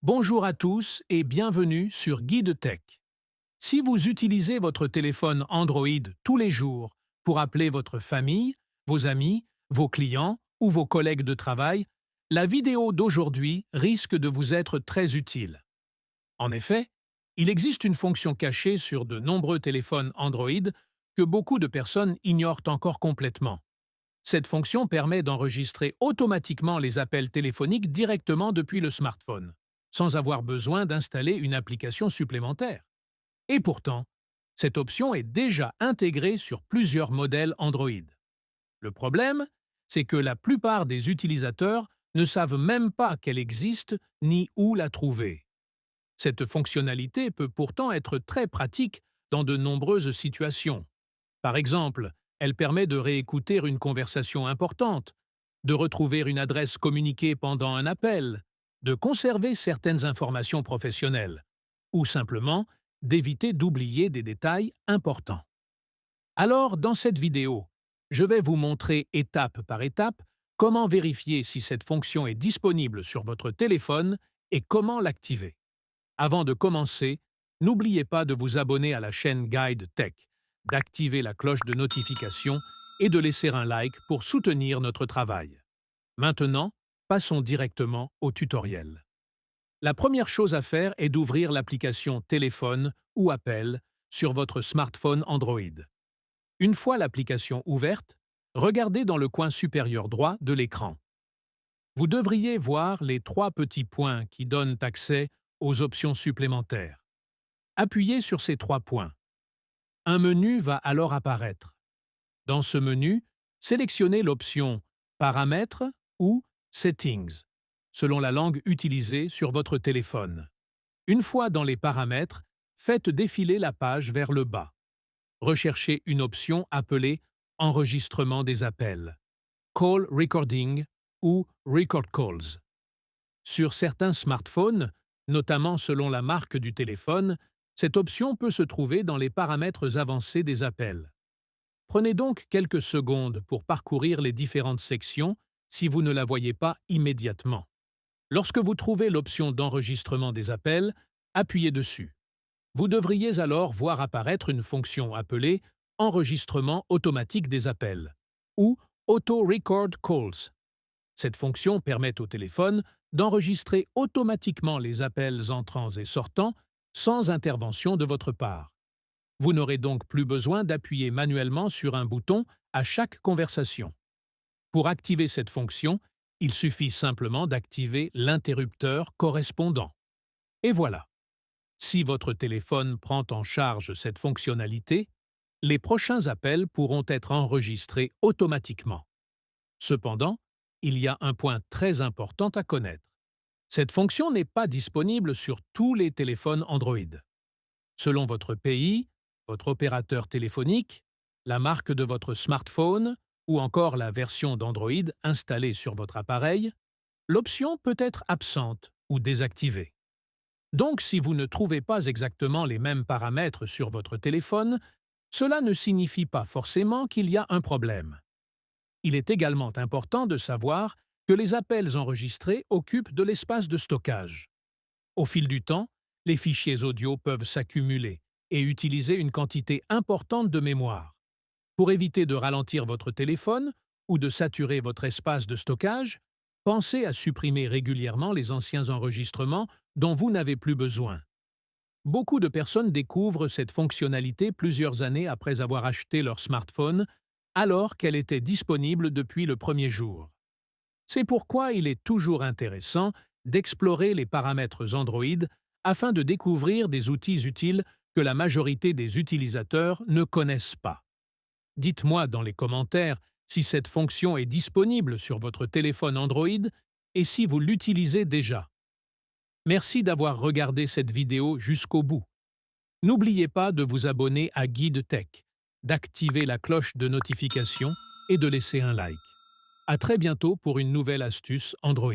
Bonjour à tous et bienvenue sur Guide Tech. Si vous utilisez votre téléphone Android tous les jours pour appeler votre famille, vos amis, vos clients ou vos collègues de travail, la vidéo d'aujourd'hui risque de vous être très utile. En effet, il existe une fonction cachée sur de nombreux téléphones Android que beaucoup de personnes ignorent encore complètement. Cette fonction permet d'enregistrer automatiquement les appels téléphoniques directement depuis le smartphone, sans avoir besoin d'installer une application supplémentaire. Et pourtant, cette option est déjà intégrée sur plusieurs modèles Android. Le problème, c'est que la plupart des utilisateurs ne savent même pas qu'elle existe ni où la trouver. Cette fonctionnalité peut pourtant être très pratique dans de nombreuses situations. Par exemple, elle permet de réécouter une conversation importante, de retrouver une adresse communiquée pendant un appel, de conserver certaines informations professionnelles, ou simplement d'éviter d'oublier des détails importants. Alors, dans cette vidéo, je vais vous montrer étape par étape comment vérifier si cette fonction est disponible sur votre téléphone et comment l'activer. Avant de commencer, n'oubliez pas de vous abonner à la chaîne Guide Tech, d'activer la cloche de notification et de laisser un like pour soutenir notre travail. Maintenant, passons directement au tutoriel. La première chose à faire est d'ouvrir l'application Téléphone ou Appel sur votre smartphone Android. Une fois l'application ouverte, regardez dans le coin supérieur droit de l'écran. Vous devriez voir les trois petits points qui donnent accès aux options supplémentaires. Appuyez sur ces trois points. Un menu va alors apparaître. Dans ce menu, sélectionnez l'option Paramètres ou Settings, selon la langue utilisée sur votre téléphone. Une fois dans les paramètres, faites défiler la page vers le bas. Recherchez une option appelée Enregistrement des appels, Call Recording ou Record Calls. Sur certains smartphones, notamment selon la marque du téléphone, cette option peut se trouver dans les paramètres avancés des appels. Prenez donc quelques secondes pour parcourir les différentes sections si vous ne la voyez pas immédiatement. Lorsque vous trouvez l'option d'enregistrement des appels, appuyez dessus. Vous devriez alors voir apparaître une fonction appelée Enregistrement automatique des appels ou Auto Record Calls. Cette fonction permet au téléphone d'enregistrer automatiquement les appels entrants et sortants sans intervention de votre part. Vous n'aurez donc plus besoin d'appuyer manuellement sur un bouton à chaque conversation. Pour activer cette fonction, il suffit simplement d'activer l'interrupteur correspondant. Et voilà. Si votre téléphone prend en charge cette fonctionnalité, les prochains appels pourront être enregistrés automatiquement. Cependant, il y a un point très important à connaître. Cette fonction n'est pas disponible sur tous les téléphones Android. Selon votre pays, votre opérateur téléphonique, la marque de votre smartphone ou encore la version d'Android installée sur votre appareil, l'option peut être absente ou désactivée. Donc, si vous ne trouvez pas exactement les mêmes paramètres sur votre téléphone, cela ne signifie pas forcément qu'il y a un problème. Il est également important de savoir que les appels enregistrés occupent de l'espace de stockage. Au fil du temps, les fichiers audio peuvent s'accumuler et utiliser une quantité importante de mémoire. Pour éviter de ralentir votre téléphone ou de saturer votre espace de stockage, pensez à supprimer régulièrement les anciens enregistrements dont vous n'avez plus besoin. Beaucoup de personnes découvrent cette fonctionnalité plusieurs années après avoir acheté leur smartphone, alors qu'elle était disponible depuis le premier jour. C'est pourquoi il est toujours intéressant d'explorer les paramètres Android afin de découvrir des outils utiles que la majorité des utilisateurs ne connaissent pas. Dites-moi dans les commentaires si cette fonction est disponible sur votre téléphone Android et si vous l'utilisez déjà. Merci d'avoir regardé cette vidéo jusqu'au bout. N'oubliez pas de vous abonner à Guide Tech, d'activer la cloche de notification et de laisser un like. À très bientôt pour une nouvelle astuce Android.